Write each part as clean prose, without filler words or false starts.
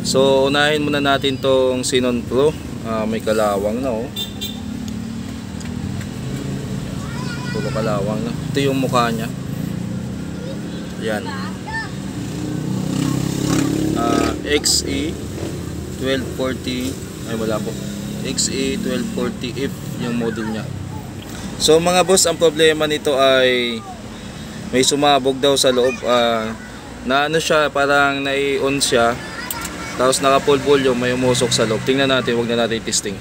So unahin muna natin tong Xenon Pro. May kalawang na oh. Puro kalawang na. Ito yung mukha niya. Yan. XE 1240. Ay wala po. XE 1240F yung model niya. So mga boss, ang problema nito ay may sumabog daw sa loob. Na ano siya, parang nai-on siya. Tapos naka full volume, may umusok sa loob. Tingnan natin, wag na natin testing.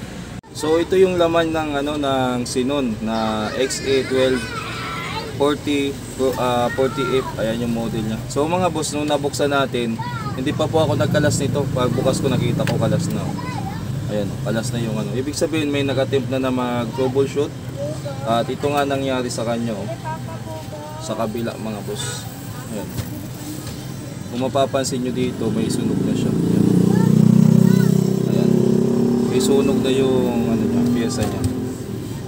So ito yung laman ng ng Xenon na XE1240F. Ayan yung model niya. So mga boss, nung nabuksan natin, hindi pa po ako nagkalas nito. Pagbukas ko nakita ko kalas na. Ayan, kalas na yung Ibig sabihin may nag-attempt na mag-troubleshoot. At ito nga nangyari sa kanya sa kabila mga boss. Ayan. Kung mapapansin nyo dito, may sunog na siya. Ayan. May sunog na yung pyesa niya.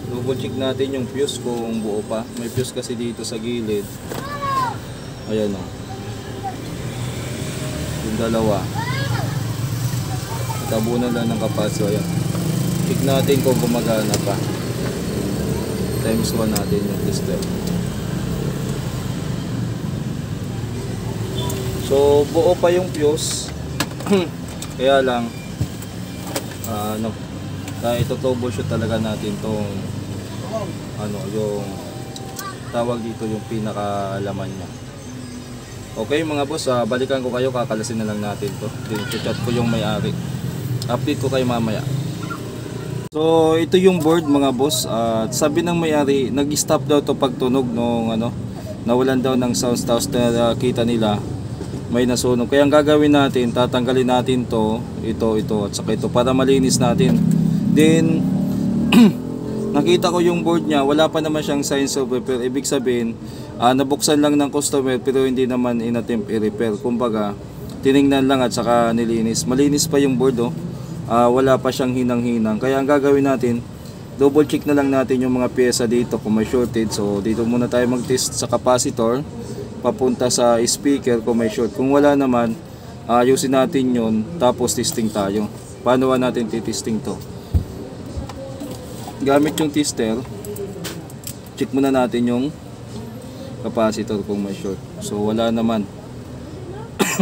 Double check natin yung fuse kung buo pa. May fuse kasi dito sa gilid. Ayan o. Yung dalawa. Tabunan lang ng kapatso. Ayan. Check natin kung gumagana pa. Times 1 natin yung tester. So buo pa yung fuse. Kaya lang ito troubleshoot talaga natin tong yung tawag dito, yung pinakalaman niya. Okay mga boss, balikan ko kayo, kakalasin na lang natin to. Chat ko yung may-ari. Update ko kayo mamaya. So ito yung board mga boss. Sabi ng may-ari, nag-stop daw to pagtunog nung nawalan daw ng sound. Tapos kita nila may nasunog. Kaya ang gagawin natin, tatanggalin natin ito at saka ito para malinis natin. Then nakita ko yung board niya, wala pa naman siyang signs of repair. Ibig sabihin, nabuksan lang ng customer pero hindi naman in-attempt i-repair. Kumbaga, tiningnan lang at saka nilinis. Malinis pa yung board wala pa siyang hinang-hinang. Kaya ang gagawin natin, double check na lang natin yung mga pyesa dito kung may shortage. So dito muna tayo mag-test sa capacitor papunta sa speaker kung may short. Kung wala naman, ayusin natin yun, tapos testing tayo. Paano natin titesting to? Gamit yung tester, check muna natin yung capacitor kung may short. So wala naman.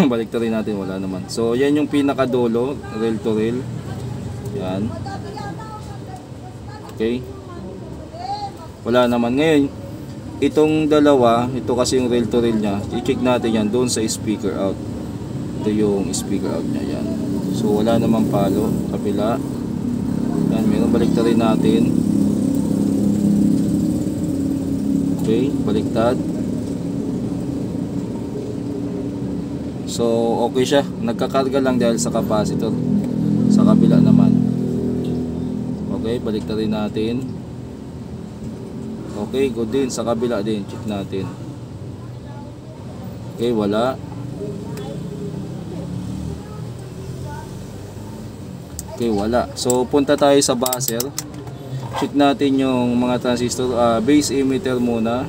Balik rin natin, wala naman. So yan yung pinakadulo, rail to rail. Yan. Okay. Wala naman. Ngayon itong dalawa, ito kasi yung rail to rail nya, i-check natin yan doon sa speaker out. Ito yung speaker out nya, yan. So wala namang palo, kabila. Yan, meron, baliktad rin natin. Okay, baliktad. So okay siya, nagkakarga lang dahil sa capacitor. Sa kabila naman. Okay, baliktad rin natin. Okay, good din. Sa kabila din, check natin. Okay, wala. Okay, wala. So punta tayo sa buzzer. Check natin yung mga transistor. Base emitter muna.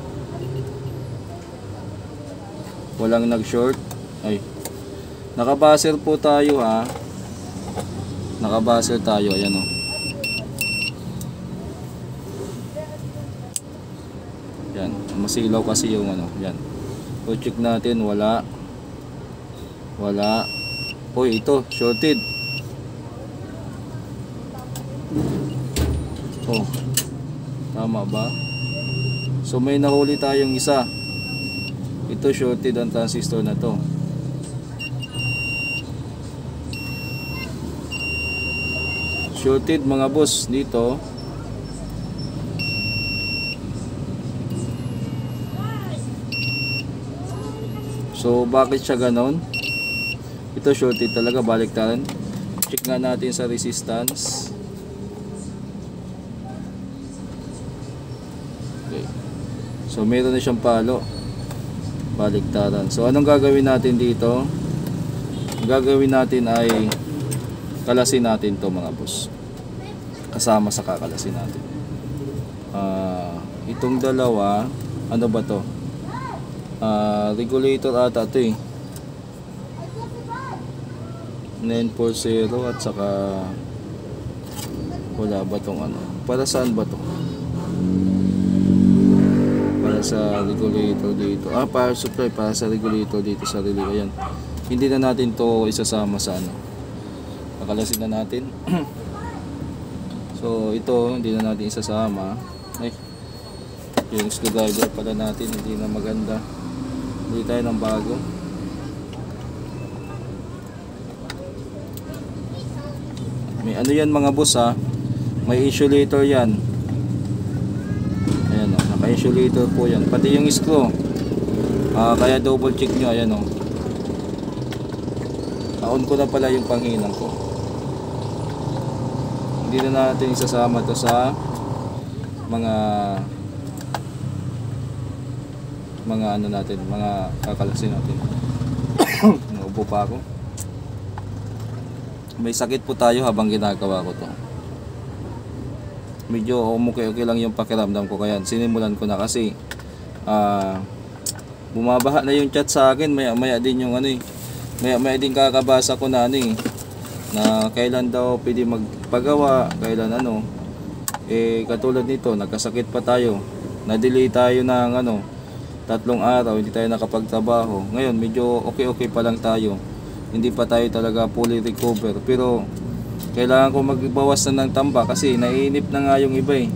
Walang nag-short. Ay. Naka-buzzer po tayo Naka-buzzer tayo, ayan o. Yan, masilaw kasi yung yan. So check natin, wala. Wala. Uy, ito, shorted. Oh. Tama ba? So may nahuli tayong isa. Ito shorted ang transistor na to. Shorted mga boss dito. So bakit siya ganon? Ito shorted talaga, baliktaran. Check nga natin sa resistance. Okay. So meron na siyang palo. Baliktaran. So anong gagawin natin dito? Ang gagawin natin ay kalasin natin to mga boss. Kasama sa kakalasin natin. Itong dalawa, ano ba to? Regulator ata ito eh. 940 at saka wala ba tong ano? Para saan ba to? Para sa regulator dito. Power supply para sa regulator dito sa relay. Ayan. Hindi na natin to isasama sa ano. Pakalasin na natin. So ito hindi na natin isasama. Ay, yung screwdriver pala natin hindi na maganda. Hindi tayo ng bago. May ano yan mga boss ha. May insulator yan. Ayan o, naka-insulator po yan. Pati yung screw. Kaya double check nyo. Ayan o. On ko na pala yung panghinang ko. Hindi na natin isasama to sa mga ano natin, mga kakalasin natin. Naubo pa ako. May sakit po tayo habang ginagawa ko to. Medyo okay lang yung pakiramdam ko, kaya sinimulan ko na kasi bumabaha na yung chat sa akin. Maya din yung ano eh. Maya din kakabasa ko na ano eh, na kailan daw pwede magpagawa, kailan ano. Katulad nito, nagkasakit pa tayo. Na-delay tayo ng ano, 3 araw, hindi tayo nakapagtrabaho. Ngayon medyo okay pa lang tayo. Hindi pa tayo talaga fully recover, pero kailangan ko magbawas na ng tamba kasi naiinip na nga yung iba eh.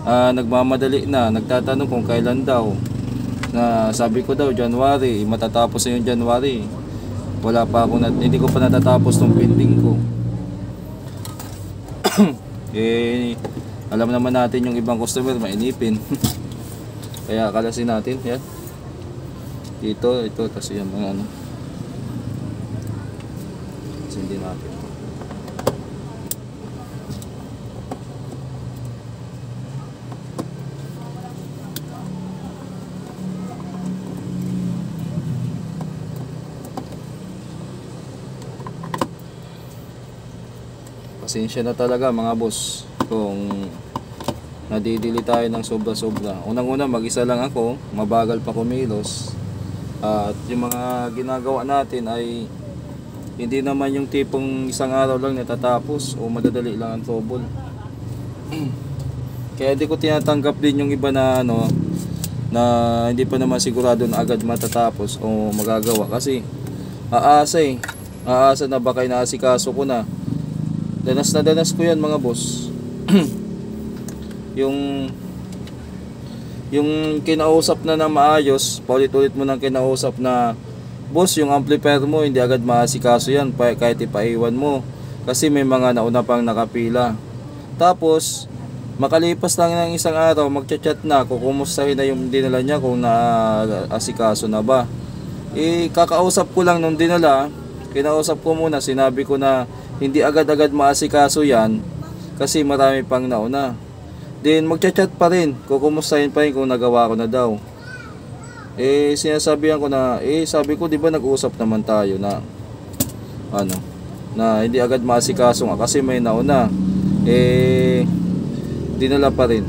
Nagmamadali na, nagtatanong kung kailan daw. Na sabi ko daw January, matatapos na yung January. Wala pa ako, hindi ko pa natatapos ng pending ko. Alam naman natin yung ibang customer mainipin. Kaya kalasin natin yan. Dito, ito, tas yan mga ano. Sindi natin. Pasensya na talaga mga boss kung nadidili tayo ng sobra-sobra. Unang-una mag-isa lang ako, mabagal pa kumilos. At yung mga ginagawa natin ay hindi naman yung tipong isang araw lang natatapos o madadali lang ang trouble. Kaya di ko tinatanggap din yung iba na ano, na hindi pa naman sigurado na agad matatapos o magagawa kasi aasa na baka inaasikaso ko na. Danas na danas ko yan mga boss. yung kinausap na maayos, paulit-ulit mo nang kinausap na boss, yung amplifier mo hindi agad maasikaso yan kahit ipaiwan mo kasi may mga nauna pang nakapila. Tapos makalipas lang ng isang araw, magchat-chat na kukumustahin na yung dinala niya kung naasikaso na ba. Kakausap ko lang nung dinala, kinausap ko muna, sinabi ko na hindi agad-agad maasikaso yan kasi marami pang nauna. Then magchat-chat pa rin, kukumustahin pa rin kung nagawa ko na daw. Sinasabihan ko na, sabi ko di ba nag-uusap naman tayo na ano, na hindi agad maasikaso nga kasi may nauna. Dinala pa rin.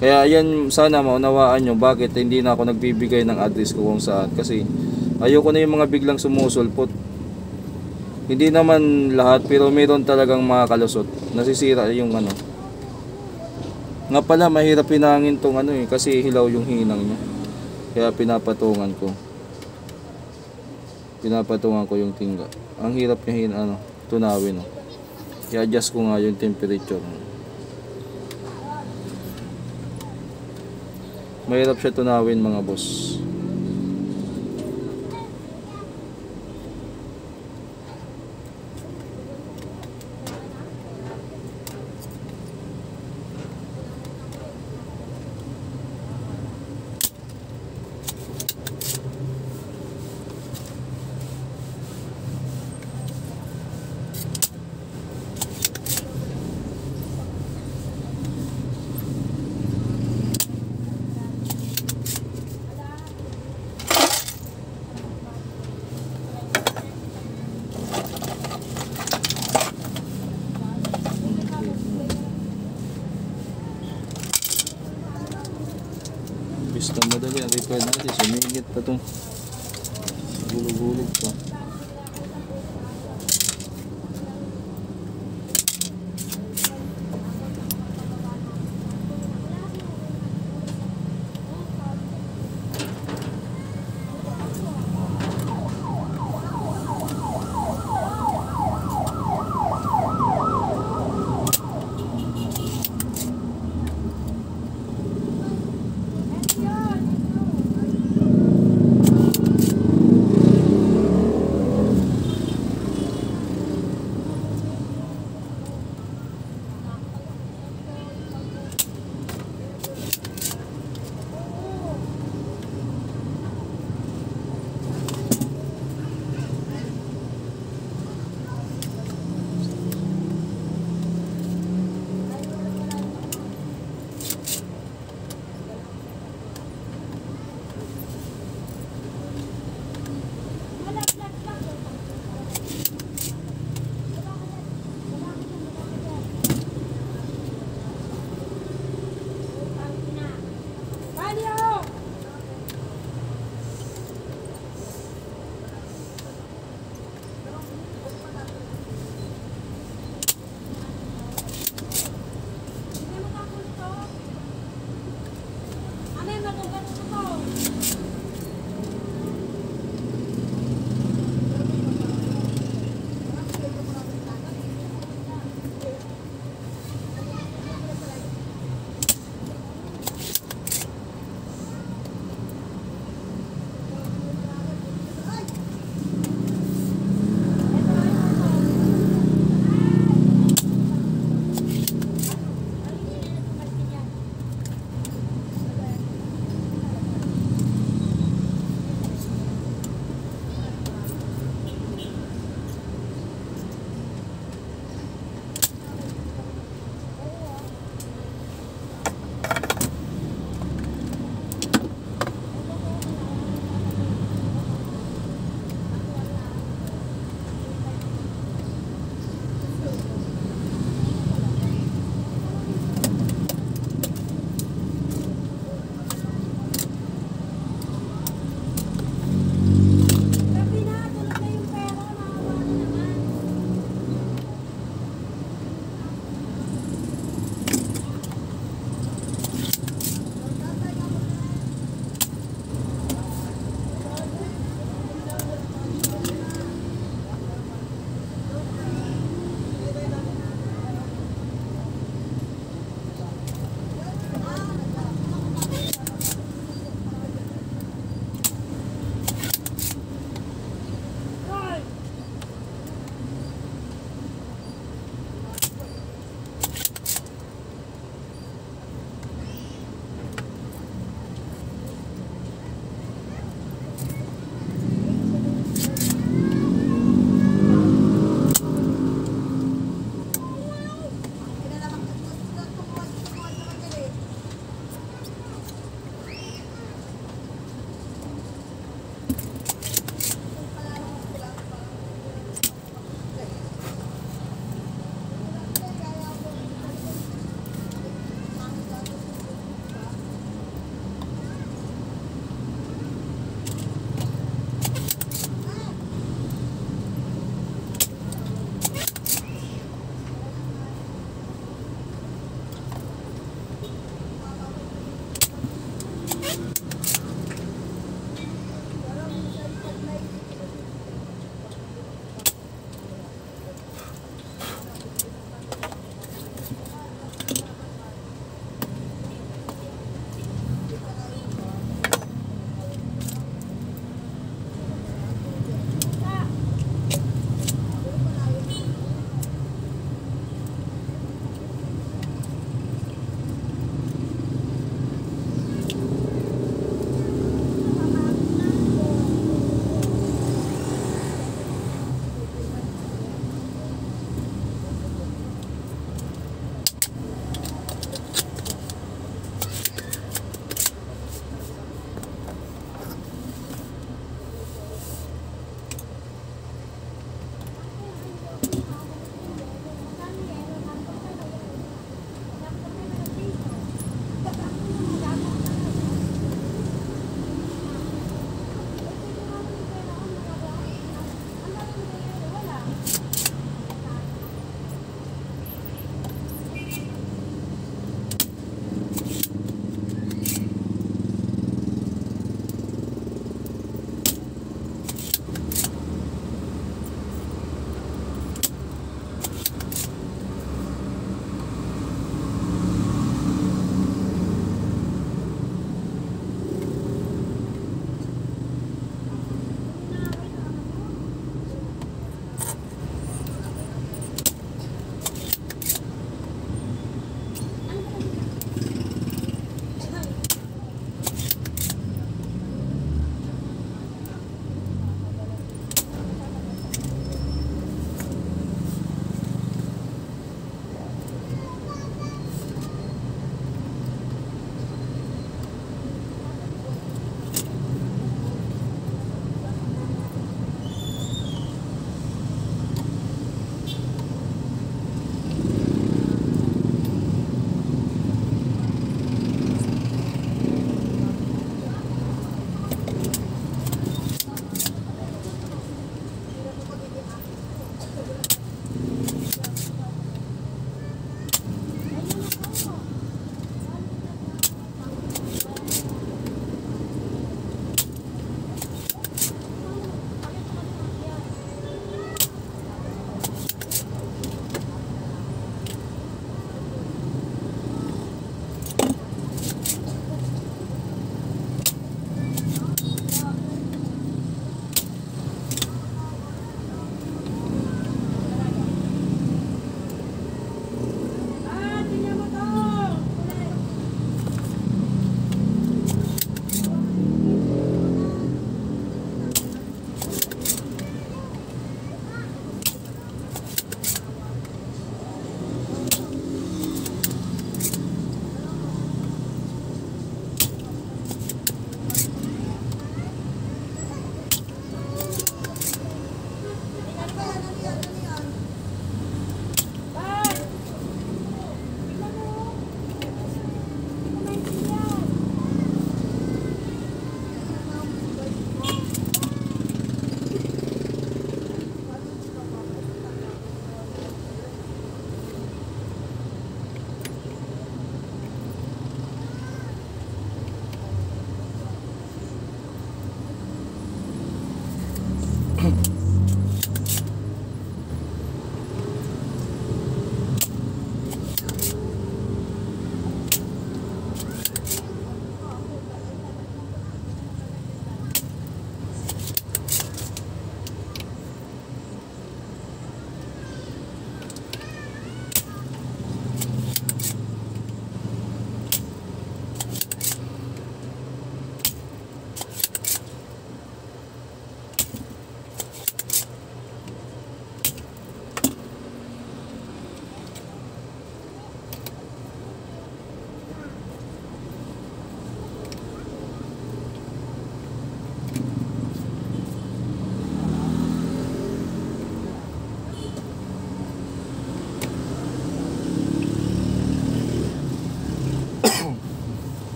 Kaya yan, sana maunawaan nyo bakit hindi na ako nagbibigay ng address ko kung saan, kasi ayoko na yung mga biglang sumusulpot. Hindi naman lahat, pero meron talagang mga kalusot. Nasisira yung ano. Nga pala, mahirap pinangin tong ano eh, kasi hilaw yung hinang niya. Kaya pinapatungan ko. Pinapatungan ko yung tingga. Ang hirap niya tunawin. Oh. I-adjust ko nga yung temperature. Mahirap siya tunawin mga boss. Gusto madali ang repair natin, sumingit pa itong Hulog-hulog pa.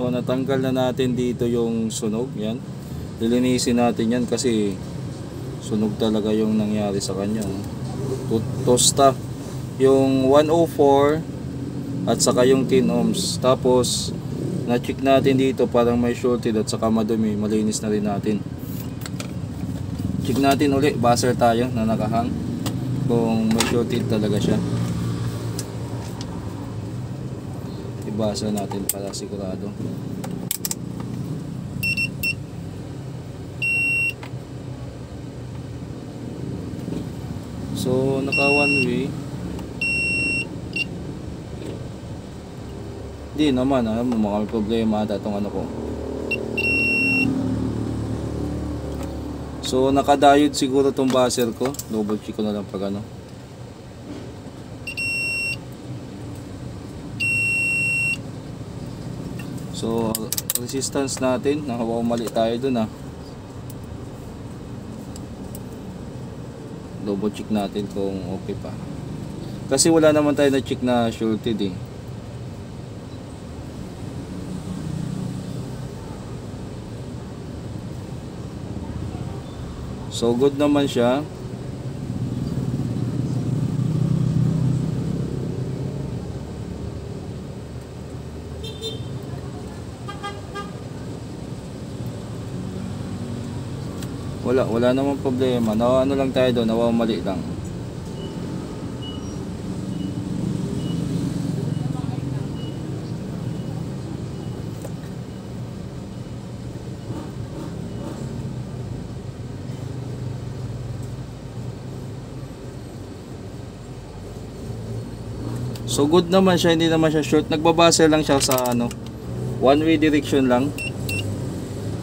So natanggal na natin dito yung sunog. Yan. Lilinisin natin yan kasi sunog talaga yung nangyari sa kanya. Tosta yung 104 at saka yung 10 ohms. Tapos na-check natin dito, parang may shorted at saka madumi. Malinis na rin natin. Check natin uli, buzzer tayo na nakahang kung may shorted talaga siya. I-buzzer natin para sigurado. So naka one way. Di naman, mga may problema ata itong ano ko. So naka-diode siguro itong buzzer ko. Double check ko na lang pag ano. So resistance natin, mali tayo dun Double check natin kung okay pa. Kasi wala naman tayo na check na shorted So good naman siya. Wala namang problema. Ano lang tayo doon, nawamali lang. So good naman siya, hindi naman siya short. Nagbabase lang siya sa one way direction lang.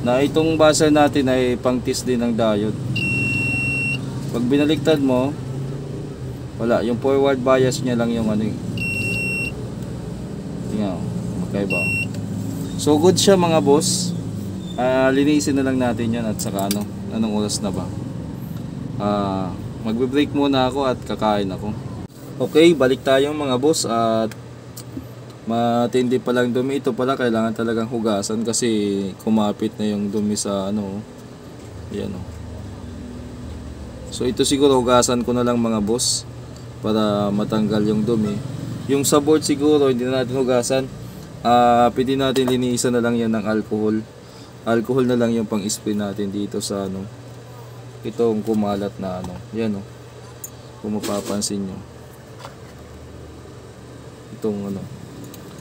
Na itong buzzer natin ay pang test din ng diode. Pag binaliktad mo, wala, yung forward bias niya lang yung tingnan, magkaiba. So good siya mga boss. Linisin na lang natin yan at saka anong oras na ba. Magbe-break muna ako at kakain ako. Okay, balik tayo mga boss at matindi palang dumi. Ito pala kailangan talagang hugasan kasi kumapit na yung dumi sa Ayan So ito siguro hugasan ko na lang mga boss para matanggal yung dumi. Yung sa board siguro hindi na natin hugasan. Pwede natin linisan na lang yan ng alcohol. Alcohol na lang yung pang spray natin dito sa itong kumalat na Yan kung mapapansin nyo. Itong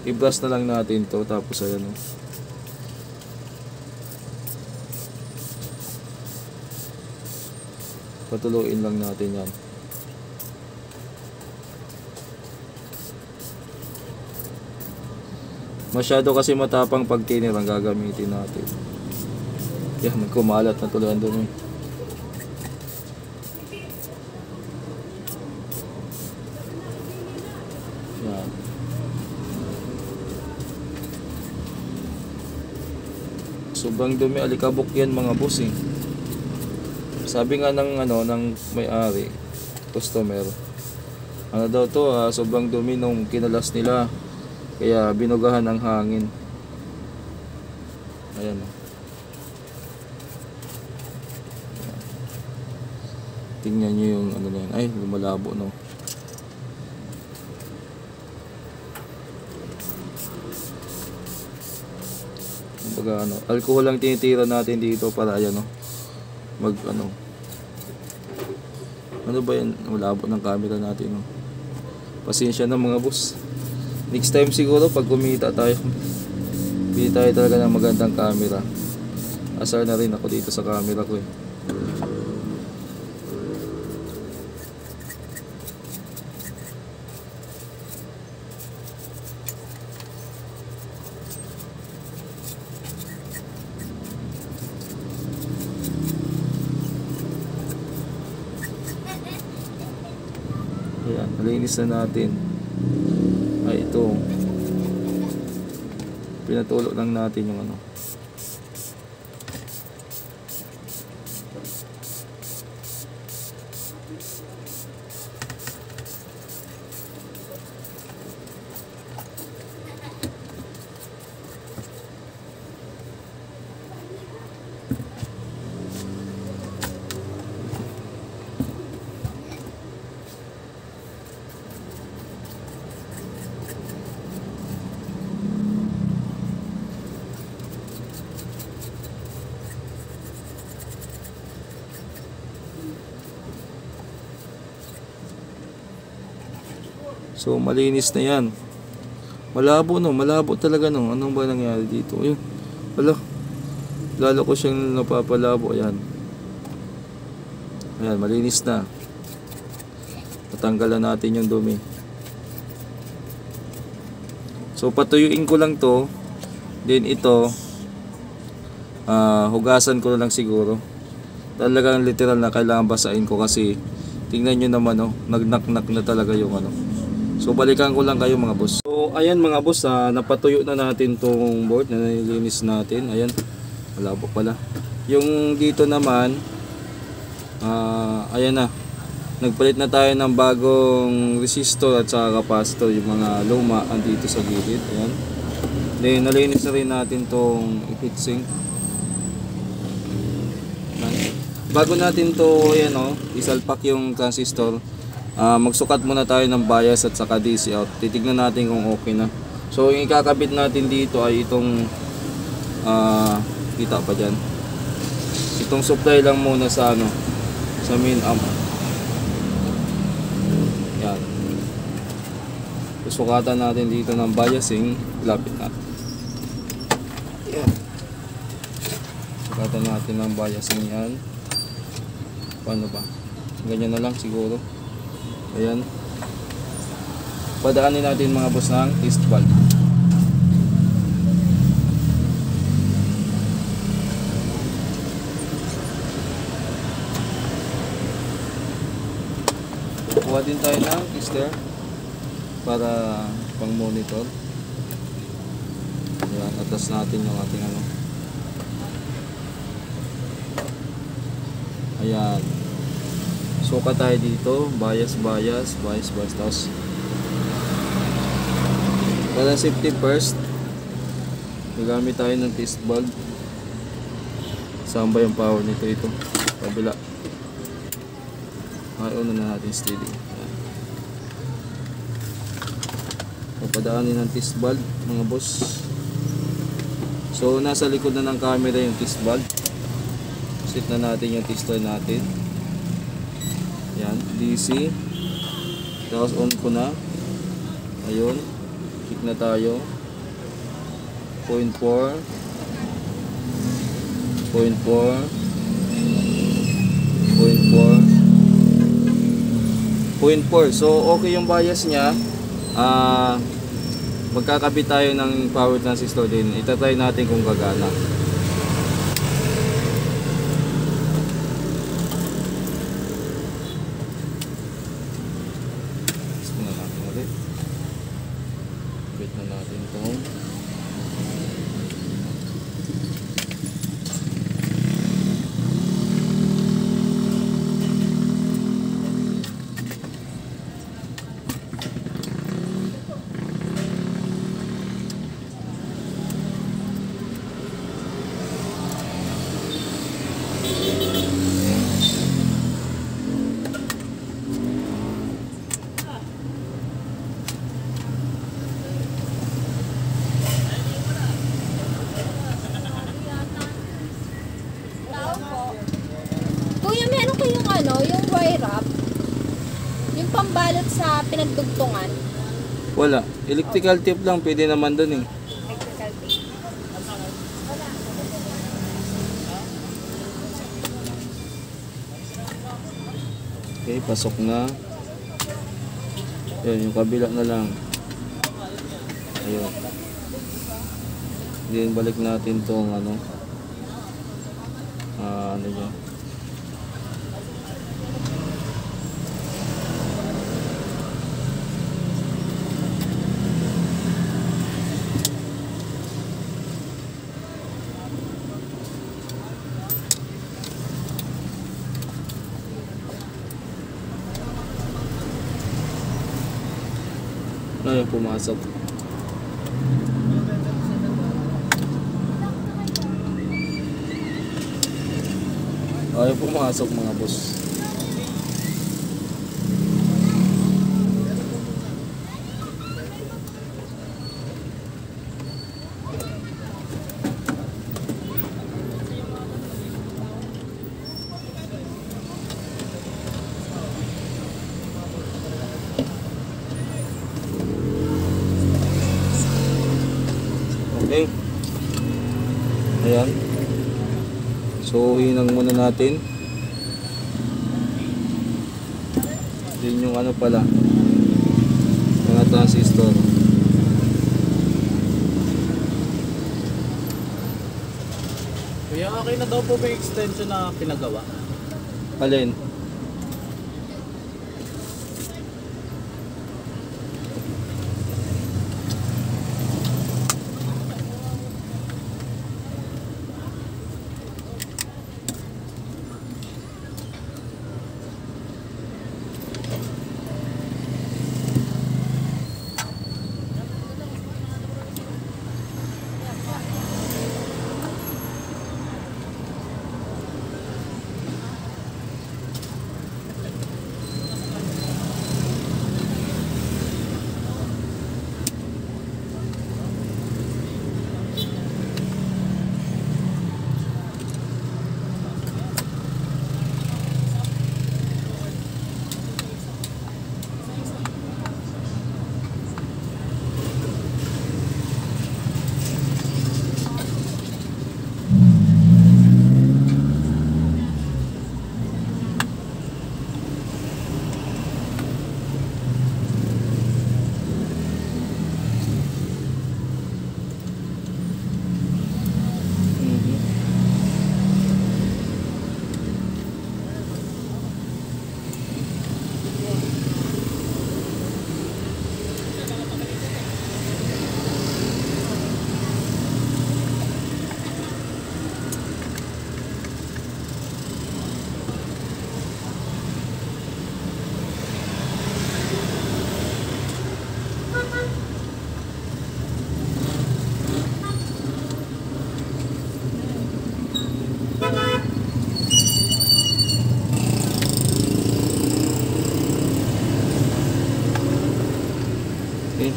i-brush na lang natin to tapos ayan patuluin lang natin yan. Masyado kasi matapang pag thinner ang gagamitin natin. Yan, nagkumalat na tuloy ang dumi. Yan. Sobrang dumi, alikabok yan mga boss Sabi nga ng may-ari, customer, daw to sobrang dumi nung kinalas nila. Kaya binugahan ng hangin. Ayan Tingnan nyo yung na yan. Ay, lumalabo Kumbaga alcohol lang tinitira natin dito para ayan ano ba yan? Malabo ng camera natin Pasensya na mga boss. Next time siguro pag kumita tayo, bili tayo talaga ng magandang camera. Asar na rin ako dito sa camera ko Ayan, malinis na natin. Ay, ito. Pinatulog lang natin yung So malinis na yan. Malabo no, malabo talaga no. Anong ba nangyari dito? Ayun. Wala. Lalo ko siyang napapalabo. Ayan. Ayan, malinis na. Tatanggalan natin yung dumi. So patuyuin ko lang to. Then ito hugasan ko na lang siguro. Talagang literal na kailangan basahin ko kasi tingnan nyo naman nagnak-nak na talaga yung ano. So balikan ko lang kayo mga boss. So ayan mga boss, napatuyo na natin tong board na nilinis natin. Ayan, malabo pala. Yung dito naman ayan na. Nagpalit na tayo ng bagong resistor at saka capacitor. Yung mga luma andito sa gilid. Ayan. Then nalinis na rin natin tong heatsink. Bago natin to isalpak yung transistor, magsukat muna tayo ng bias at saka DC out. Titignan natin kung okay na. So yung ikakabit natin dito ay itong kita pa dyan, itong supply lang muna sa sa main amp. Yan. Sukatan natin dito ng biasing. Lapit natin. Yan. Sukatan natin ng biasing yan. Paano ba? Ganyan na lang siguro. Ayan. Padaanin natin mga boss ng test valve. Kuha din tayo ng tester para pang monitor. Ayan, atas natin yung ating Ayan. Suka tayo dito, bias, tapos para safety first, gagamit tayo ng test bulb. Saan ba yung power nito? Ito, kabila. Una na natin steady. Papadaanin ng test bulb mga boss. So nasa likod na ng camera yung test bulb. Set na natin yung tester natin. Yan, DC. Tapos on ko na. Ayun. Kick na tayo. 0.4 0.4 0.4. So okay yung bias niya. Magkakabit tayo ng power transistor din. Itatry natin kung gagana. Yung wire wrap, yung pambalot sa pinagdugtungan. Wala. Electrical tape lang. Pwede naman dun Electrical tape. Okay, pasok na. Ayan, yung kabila na lang. Ayun. Then balik natin tong ano niya. Ayun, pumasok. Ayun, pumasok mga boss. Okay. Ayan. So, hinang muna natin. Yun yung ano pala. Mga transistor. Kuya, okay na daw po ba yung extension na pinagawa? Alin? Okay.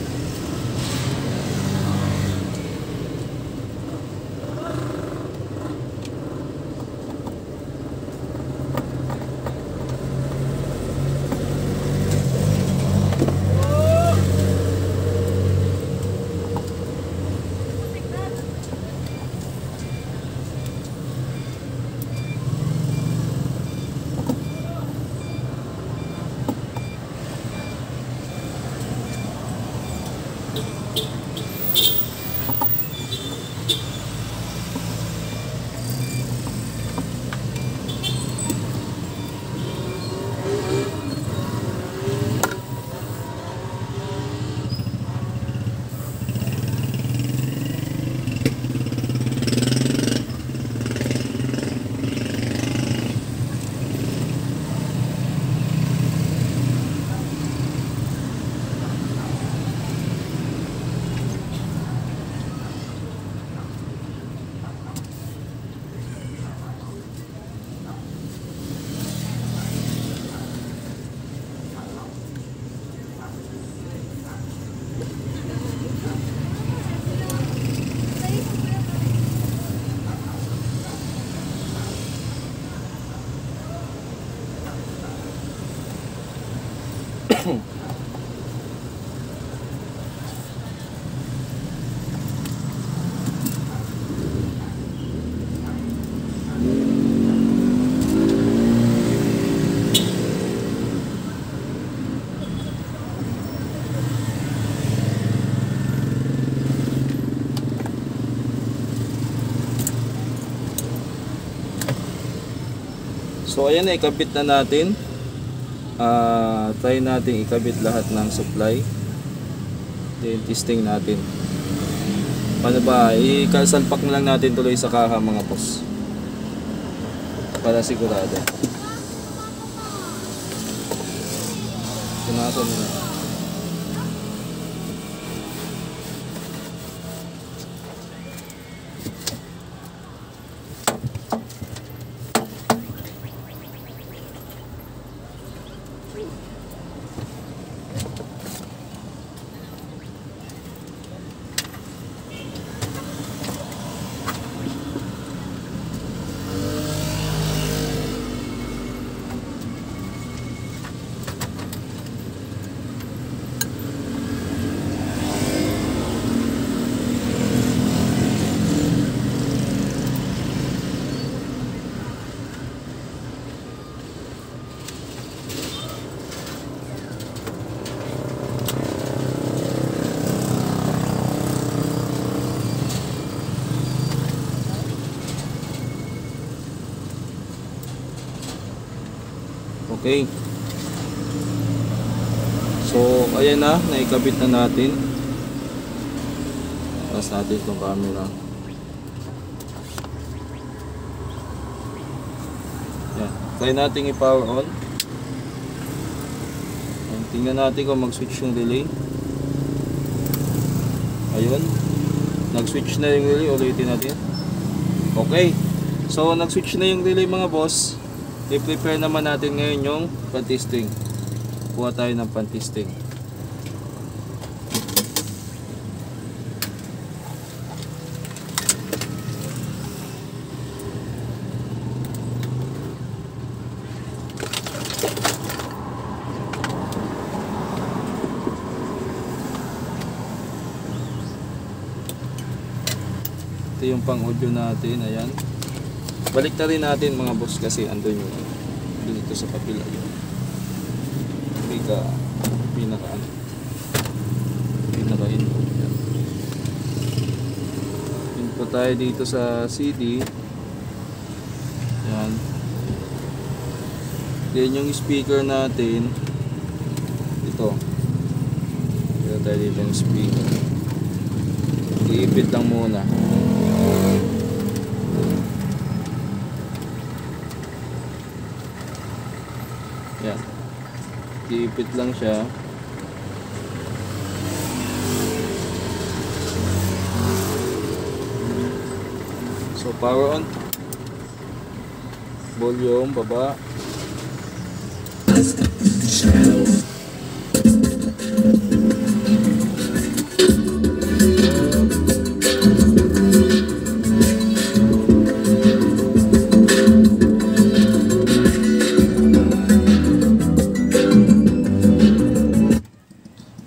So ayan na, ikabit na natin. Try natin ikabit lahat ng supply. Then testing natin. Paano ba? Ikasalpak na lang natin tuloy sa kaha mga boss. Para sigurado. Punasan na. Okay. So, ayan na, naikabit na natin. Taas natin itong camera. Yan. Try natin i-power on. Yan. Tingnan natin kung mag-switch yung relay. Ayun. Nag-switch na yung relay. Ulitin natin. Okay. So, nag-switch na yung relay mga boss. I-prepare naman natin ngayon yung pan-testing. Kuha tayo ng pan-testing. Ito yung pang-audio natin. Ayan. Balik na rin natin mga boss kasi andun yung dito sa papila yun. Pinaka input. Input tayo dito sa CD. Yan. Then yung speaker natin ito. Dito tayo dito yung speaker. Iipit lang muna. Yan. Iipit lang siya. So power on. Volume baba.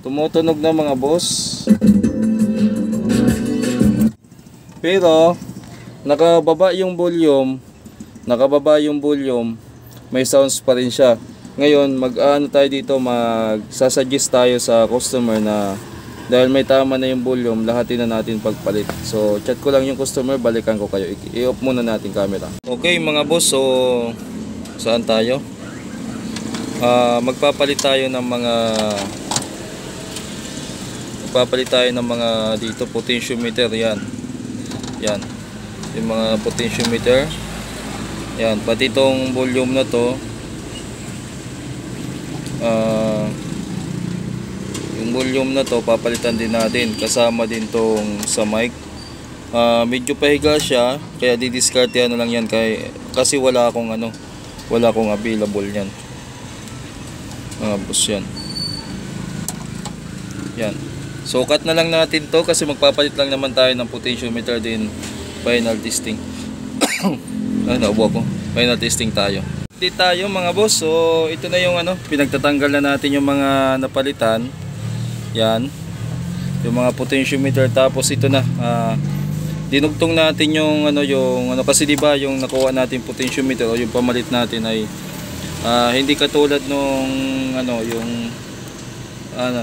Tumutunog na mga boss. Pero nakababa yung volume. May sounds pa rin siya. Ngayon, mag-ano tayo dito, magsasuggest tayo sa customer na dahil may tama na yung volume, lahatin na natin pagpalit. So, chat ko lang yung customer, balikan ko kayo. I-off muna natin camera. Okay mga boss, so saan tayo? Magpapalit tayo ng mga dito potentiometer. Yan yung mga potentiometer. Yan, pati itong volume na to, yung volume na to papalitan din natin, kasama din tong sa mic. Medyo pahiga siya, kaya didiscarte na lang yan kasi wala akong available yan mga boss. Yan. So cut na lang natin to kasi magpapalit lang naman tayo ng potentiometer din. Final testing. Final testing tayo. Dito tayo mga boss. So ito na yung pinagtatanggal na natin yung mga napalitan. Yan. Yung mga potentiometer, tapos ito na dinugtong natin yung kasi di ba yung nakuha natin potentiometer o yung pamalit natin ay hindi katulad nung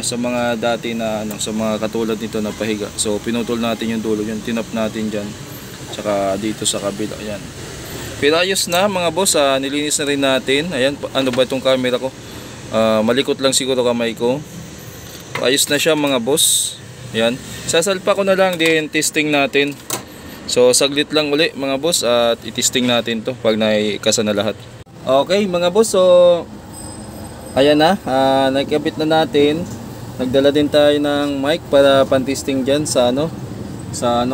sa mga dati na sa mga katulad nito na pahiga. So pinutol natin yung dulo, yung tinap natin diyan. Tsaka dito sa kabila, ayan. Pero ayos na mga boss, nilinis na rin natin. Ayan, ano ba itong camera ko? Malikot lang siguro kamay ko. Ayos na siya mga boss. Ayan. Sasalpa ko na lang din testing natin. So saglit lang uli mga boss at itesting natin to pag naikasa na lahat. Okay mga boss, so ayan na, nakikabit na natin. Nagdala din tayo ng mic para pan-testing dyan sa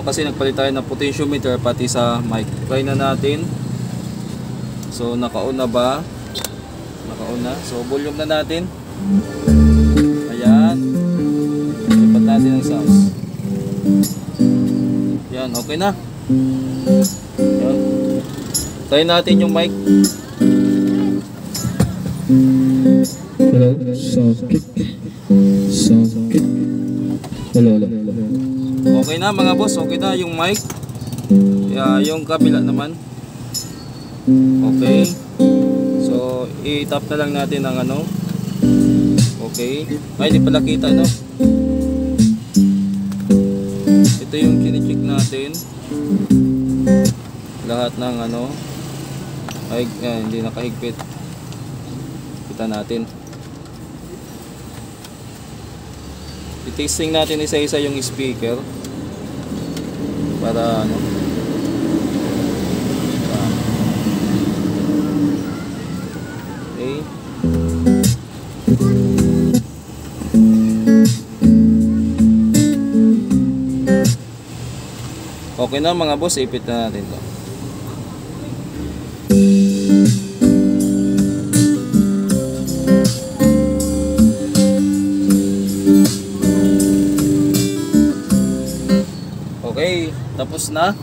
kasi nagpalit tayo ng potentiometer pati sa mic. Try na natin. So naka-on na ba? Naka-on na. So volume na natin. Ayan. Lipat natin ang sounds. Yan, okay na. Yan. Try natin yung mic. Hello, socket. Hello. Okay na mga boss, okay na yung mic. Yung kabila naman. Okay. So, i-tap na lang natin ang Okay. Ay, hindi pala kita, Ito yung kine-check natin. Lahat ng ay, hindi nakahigpit. ipitan natin. I-testing natin isa-isa yung speaker para ano. Okay. Okay na mga boss, ipit na natin to. Okay, tapos na.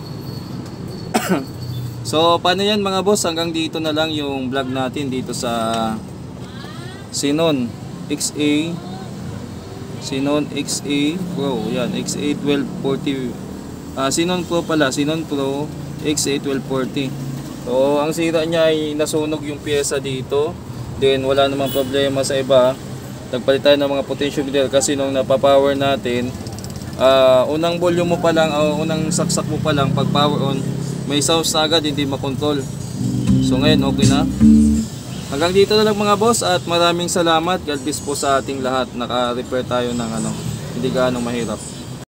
So, paano yan mga boss? Hanggang dito na lang yung vlog natin dito sa Xenon XA Pro. Yan, XA 1240. Xenon Pro pala, Xenon Pro XA 1240. So, ang sira niya ay nasunog yung pyesa dito. Then, wala namang problema sa iba. Nagpalit tayo ng mga potentiometer kasi nung napapower natin, unang volume mo pa lang, unang saksak mo pa lang, pag power on, may sounds na agad, hindi makontrol. So, ngayon, okay na. Hanggang dito na lang mga boss at maraming salamat. God bless po sa ating lahat. Naka-repair tayo ng hindi gaano mahirap.